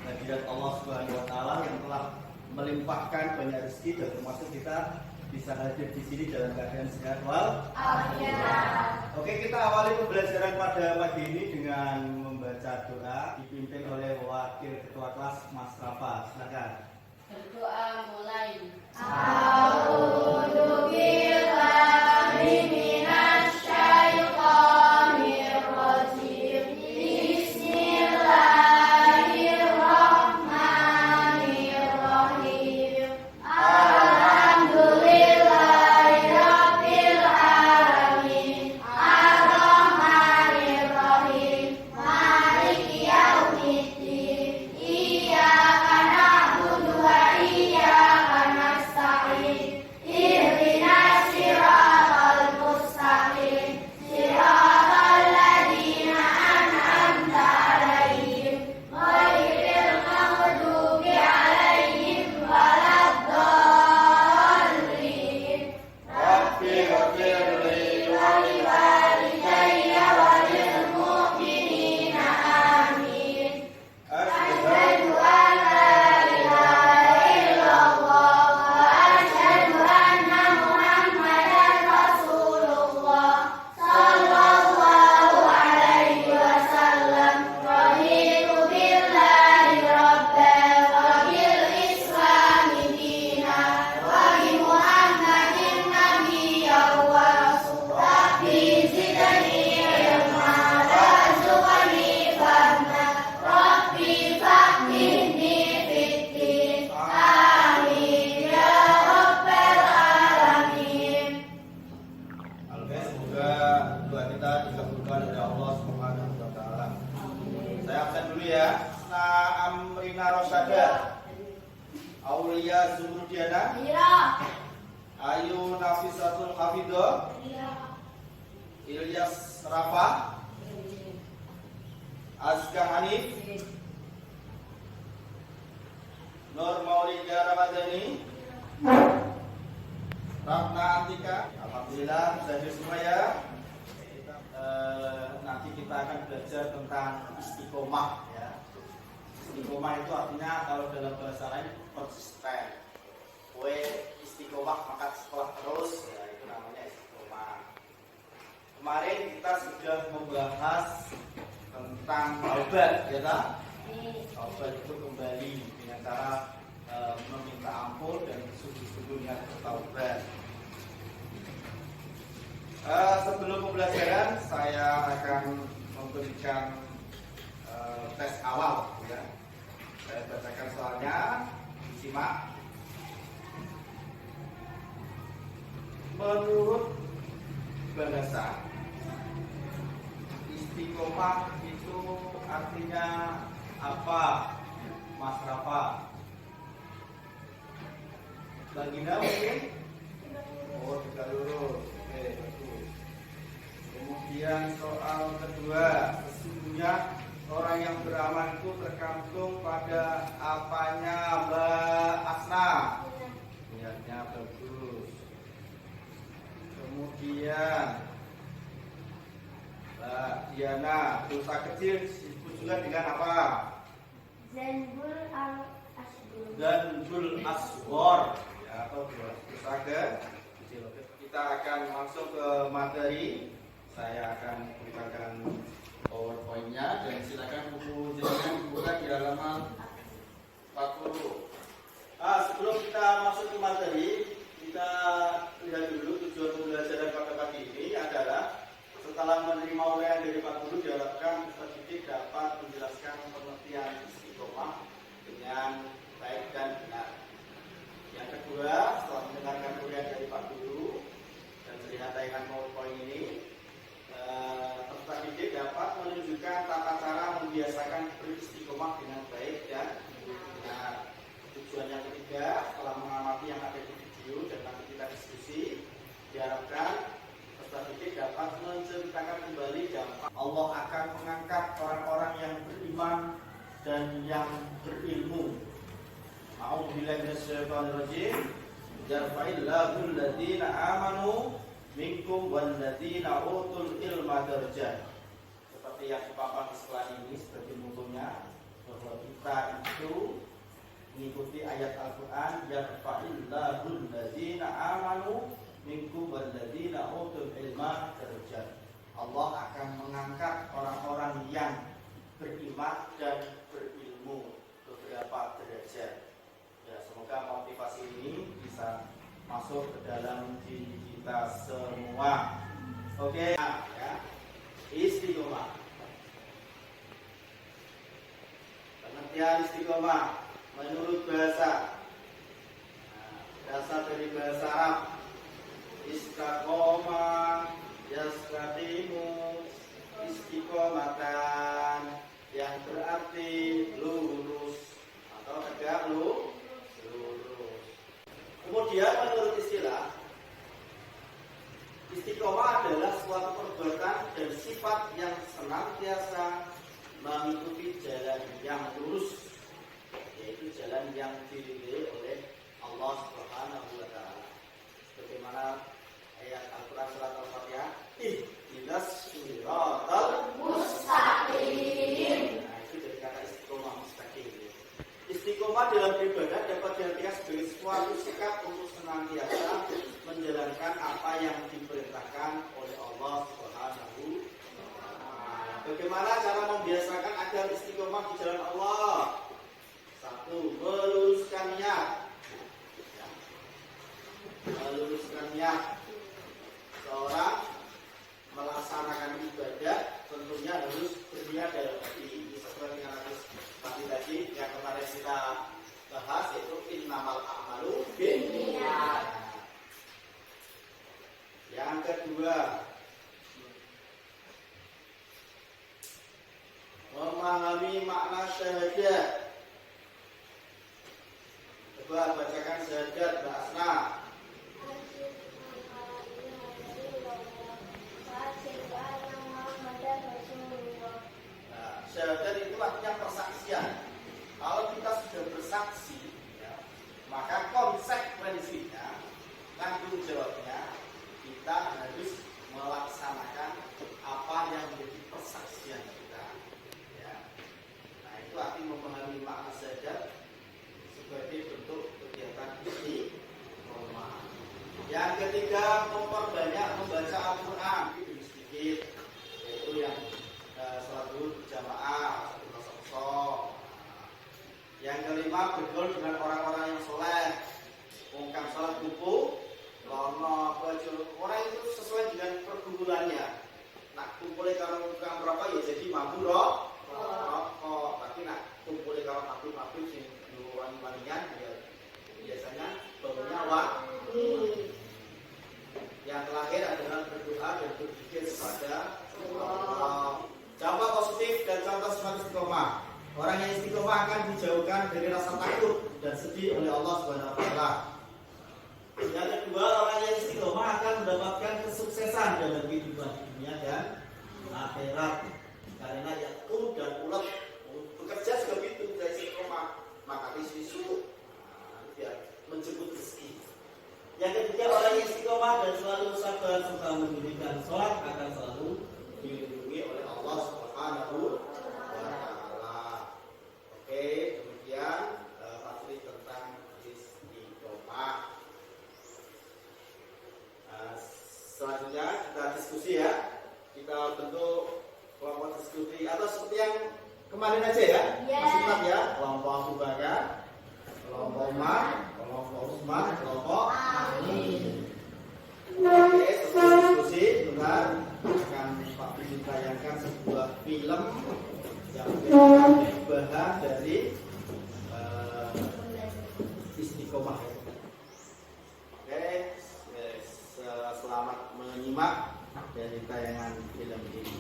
hadirat Allah Subhanahu wa taala yang telah melimpahkan banyak rezeki dan termasuk kita bisa hadir di sini dalam keadaan sehat walafiat. Oke, kita awali pembelajaran pada pagi ini dengan membaca doa dipimpin oleh wakil ketua kelas Mas Rafa. Silakan. Berdoa mulai. A'udzu billahi minasy syaithanir rajim. Bismillahirrahmanirrahim. Alhamdulillahirabbil alamin. Ar-Rahmanir Rahim. Maliki yaumiddin. Iyyaka na'budu wa iyyaka nasta'in. Ihdinas siratal mustaqim. Siratal ladzina an'amta 'alaihim ghairil maghdubi 'alaihim waladdallin. Rabbighfirli wa liwalidayya wa lil mu'minina amin. Asyhadu an la ilaha illallah wa asyhadu anna Muhammadan Rasulullah sallallahu alaihi wasallam. Raditu billahi rabban wa bil islami dinan wa bi Muhammadin nabiyyan wa rasulan. Rabbi zidni ilman warzuqni fahman. Rabbi faqihni fid-din. Amin ya rabbal alamin. Oke, semoga doa kita dikabulkan oleh Allah Subhanahu wa taala. Saya absen dulu ya. Na Amrina Rosyada. Aulia Zumrudiana. Iya. Ayu Nafisatul Hafidho. Iya. Ilyas Rafa. Azka Hanif. Nur Maulida Ramadhani. Ratna Antika. Alhamdulillah hadir semua ya. Nanti kita akan belajar tentang istiqomah ya. Istiqomah itu artinya kalau dalam bahasa lain konsisten. Kue istiqomah maka setelah terus ya, itu namanya istiqomah. Kemarin kita sudah membahas tentang taubat ya tak? Taubat itu kembali dengan cara meminta ampun dan sungguh-sungguhnya bertaubat. Sebelum pembelajaran saya akan memberikan tes awal ya. Saya bacakan soalnya, disimak. Menurut bahasa, istiqomah itu artinya apa, Mas Rafa? Baginda mungkin? Oh, tegak lurus. Oke, bagus. Kemudian soal kedua, sesungguhnya orang yang beramal itu tergantung pada apanya, Mbak Asna? Niatnya bagus. Kemudian Mbak Diana, dosa kecil disebut juga dengan apa? Zanbul al-asbur. Zanbul asghar ya, atau dosa kecil. Kita akan langsung ke materi. Saya akan bukakan PowerPoint-nya dan silakan buku jenengan dibuka di halaman 40. Sebelum kita masuk ke materi, kita lihat dulu tujuan pembelajaran pada pagi ini adalah setelah menerima uraian dari Pak Guru diharapkan peserta didik dapat menjelaskan pengertian istiqomah dengan baik dan benar. Yang kedua, setelah mendengarkan uraian dari Pak Guru dan melihat tayangan PowerPoint ini, peserta didik dapat menunjukkan tata cara membiasakan beristiqomah dengan baik dan benar. Tujuan yang ketiga, setelah mengamati yang ada di video dan nanti kita diskusi, diharapkan peserta didik dapat menceritakan kembali dampak Allah akan mengangkat orang-orang yang beriman dan yang berilmu. A'udzubillahi minasyaitonir rajim. Yarfa'illahu alladziina aamanu minkum walladziina utul ilma darajat. Seperti yang dipaparkan di sebelah ini sebagai mutunya, bahwa kita kita itu mengikuti ayat Al-Quran, yarfa'illahul ladzina amanu minkum walladzina utul ilma darajat. Allah akan mengangkat orang-orang yang beriman dan berilmu beberapa derajat. Ya, semoga motivasi ini bisa masuk ke dalam diri kita semua. Oke, ya. Istiqomah. Pengertian istiqomah menurut bahasa. Berasal dari bahasa Arab. Istiqomah, yastaqimu, istiqomatan, yang berarti lurus atau tegak lurus. Kemudian menurut istilah, istiqomah adalah suatu perbuatan dan sifat yang senantiasa mengikuti jalan yang lurus, yaitu jalan yang diridhoi oleh Allah Subhanahu wa taala. Bagaimana ayat Al-Qur'an surat Al-Fatihah, ihdinas shiratal Mustaqim. Nah, itu dari kata istiqomah, mustaqim. Istiqomah dalam ibadah dapat diartikan sebagai suatu sikap untuk senantiasa menjalankan apa yang diperintahkan oleh Allah Subhanahu wa taala. Bagaimana cara membiasakan agar istiqomah di jalan Allah? Satu, meluruskan niat. Meluruskan niat. Seorang melaksanakan ibadah tentunya harus berniat dalam hati. Sesuai dengan hadis tadi yang kemarin kita bahas, yaitu innamal a'malu binniyat. Yang kedua, memahami makna syahadat. Coba bacakan syahadat Mbak Asna. Syahadat itu artinya persaksian. Kalau kita sudah bersaksi, ya, maka konsekuensinya, tanggung jawabnya, kita harus melaksanakan apa yang menjadi persaksian kita. Ya. Nah, itu arti memahami makna syahadat sebagai bentuk kegiatan istiqomah. Yang ketiga, memperbanyak membaca Al-Quran sedikit, yaitu yang sholat dulu berjamaah, satu kosong. Yang kelima, bergaul dengan orang-orang yang soleh, mengungkap sholat kumpul, lono, baju. Orang itu sesuai dengan pergumulannya. Nak kumpulnya kalau mengungkap berapa ya jadi mampu rokok. Tapi nak kumpulnya kalau mampu sih wangi-wangian ya biasanya baunya wangi. Yang terakhir adalah berdoa dan berzikir kepada Allah. Contoh positif dan contoh sifat istiqomah. Orang yang istiqomah akan dijauhkan dari rasa takut dan sedih oleh Allah Subhanahu wa taala. Yang kedua, orang yang istiqomah akan mendapatkan kesuksesan dalam kehidupan dunia dan akhirat. Karena yakun dan ulat bekerja juga begitu dari istiqomah, maka isu biar menjemput rezeki. Yang ketiga, orang yang istiqomah dan selalu sabar serta mendirikan sholat akan selalu dilindungi oleh Allah Subhanahu wa taala. Oke, demikian materi tentang istiqomah. Selanjutnya kita diskusi ya. Kita bentuk kelompok diskusi atau seperti yang kemarin aja ya. Masih ingat ya, kelompok Abu Bakar, kelompok Umar, kelompok Usman, kelompok Ali. Oke, setelah diskusi benar akan Pak Budi tayangkan sebuah film yang bahan dari istiqomah. Oke, selamat menyimak dari tayangan film ini.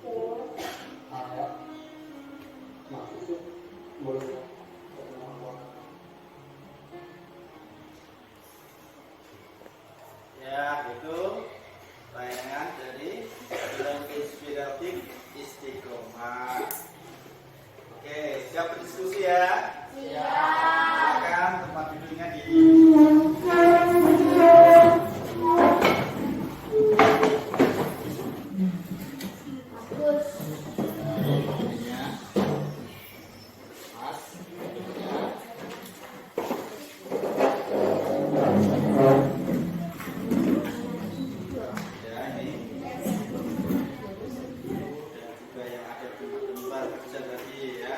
Terus diskusi ya. Silakan tempat duduknya di Bagus. ya. Mas, duduknya. Ya, ini. Dan juga yang ada gambar bisa tadi ya.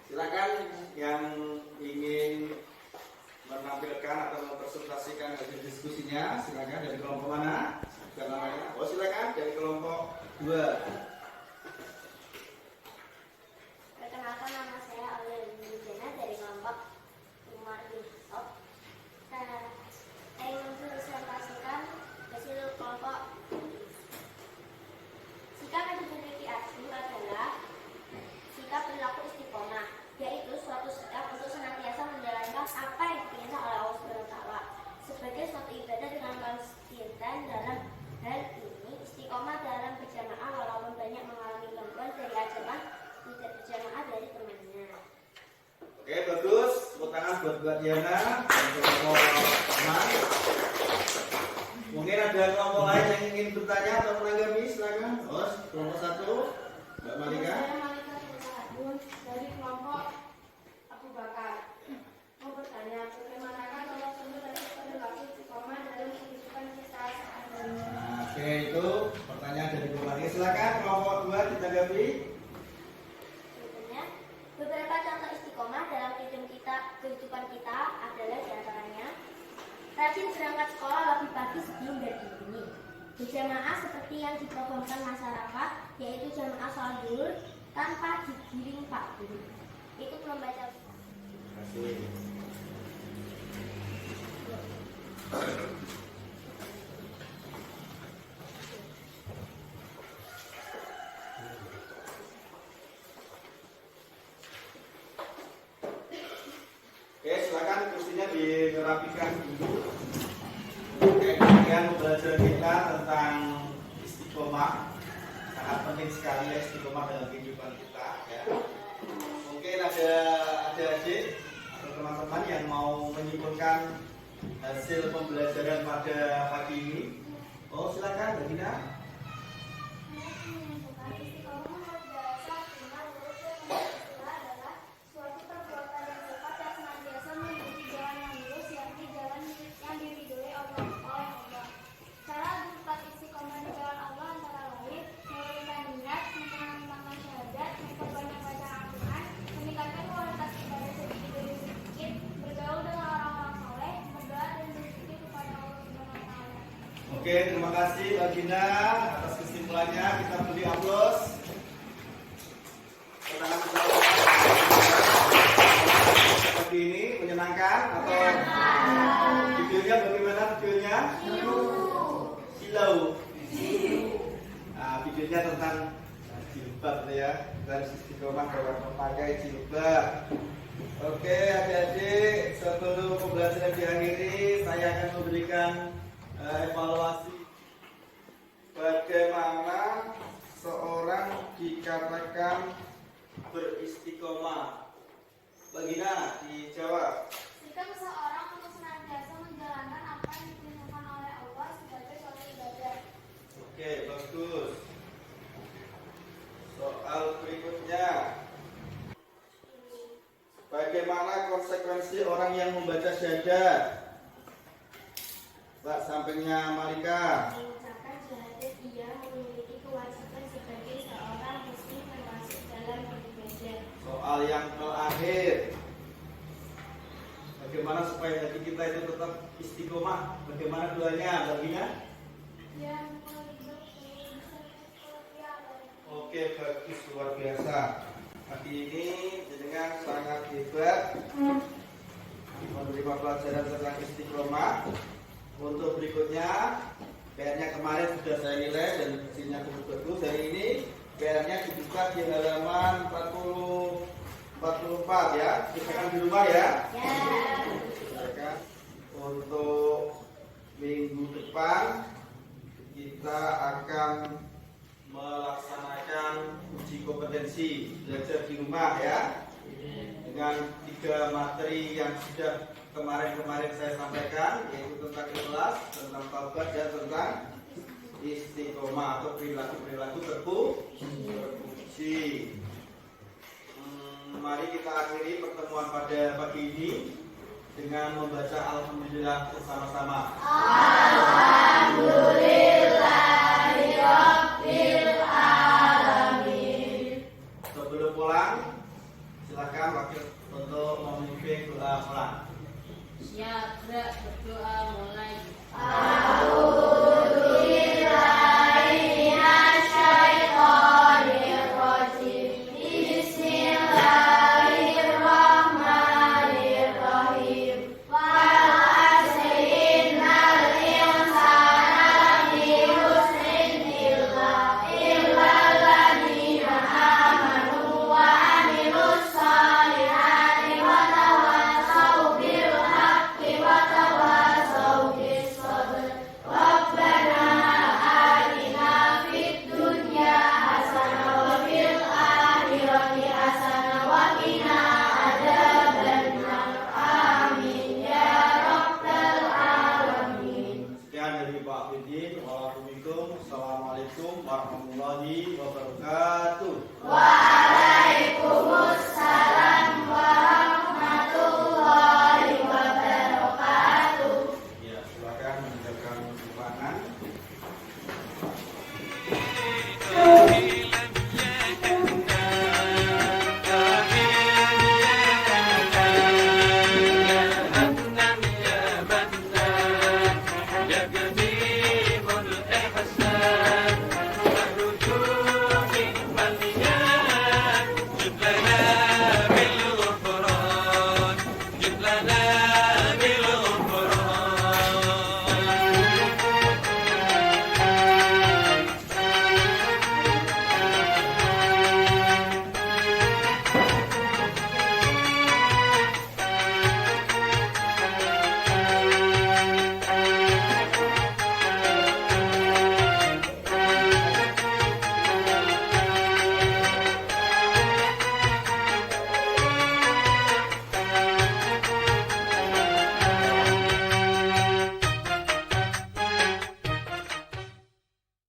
Silakan yang ingin menampilkan atau mempresentasikan hasil diskusinya, silakan dari kelompok mana? Bukan namanya. Oh, silakan dari kelompok 2. Perkenalkan, nama saya Aulia Lindana dari kelompok Umar bin Khattab. Saya ingin mempresentasikan hasil kelompok. Sikap yang dimiliki Azhur adalah sikap perilaku istiqomah, yaitu suatu sikap untuk senantiasa menjalankan apa yang diperintah oleh Allah SWT sebagai suatu ibadah dengan konsisten. Dalam hal ini, istiqomah dalam berjamaah walaupun banyak mengalami gangguan dari ajaran tidak berjamaah dari temannya. Oke, bagus. Tepuk tangan buat Diana dan kelompok teman. Mungkin ada kelompok lain yang ingin bertanya atau menanggapi, silakan. Terus kelompok 1, Mbak Malika. Saya Malika Sultan dari kelompok Abu Bakar. Mau bertanya, bagaimanakah tolak ukur dari perilaku istiqomah dalam kehidupan kita sehari-hari? Nah, oke, itu pertanyaan dari Mbak Malika. Silakan kelompok 2 ditanggapi. Berikutnya, beberapa contoh istiqomah dalam kehidupan kita adalah diantaranya rajin berangkat sekolah lebih pagi sebelum berbunyi, berjamaah seperti yang diprogramkan masyarakat, yaitu jamaah sholat zuhur tanpa digiring Pak Guru. Ikut membaca. Terima kasih. Oke, silakan kursinya dirapikan dulu. Oke, kemudian pembelajaran kita tentang istiqomah. Sangat penting sekali ya istiqomah dalam kehidupan kita ya. Mungkin ada adik atau teman-teman yang mau menyimpulkan hasil pembelajaran pada pagi ini. Oh, silakan, Mbak Dina. Oke, terima kasih Mbak Dina atas kesimpulannya. Kita beri aplaus. Seperti ini menyenangkan atau videonya bagaimana videonya? Silau. Nah, videonya tentang jilbab ya. Kita harus istiqomah dalam memakai jilbab. Oke, adik-adik, sebelum pembelajaran diakhiri, saya akan memberikan evaluasi bagaimana seorang konsekuensi orang yang membaca syahadat? Pak, sampingnya Malika. Mengucapkan syahadat ia memiliki kewajiban sebagai seorang muslim termasuk dalam beribadah. Soal yang terakhir, bagaimana supaya hati kita itu tetap istiqomah? Bagaimana doanya, Babina? Oke, bagus, luar biasa. Pagi ini dengan sangat hebat menerima pelajaran tentang istiqomah. Untuk berikutnya, PR-nya kemarin sudah saya nilai dan hasilnya cukup bagus. Hari ini PR-nya dibuka di halaman 44 ya. Silakan di rumah ya. Silakan. Untuk minggu depan kita akan melaksanakan uji kompetensi belajar di rumah ya, dengan 3 materi yang sudah kemarin saya sampaikan, yaitu tentang ikhlas, tentang taubat, dan tentang istiqomah atau perilaku terpuji. Mari kita akhiri pertemuan pada pagi ini dengan membaca Alhamdulillah bersama-sama. Alhamdulillahirobbilalamin. Sebelum pulang, silakan wakil untuk memimpin doa pulang. Siap, gerak, berdoa mulai. Assalamualaikum warahmatullahi wabarakatuh.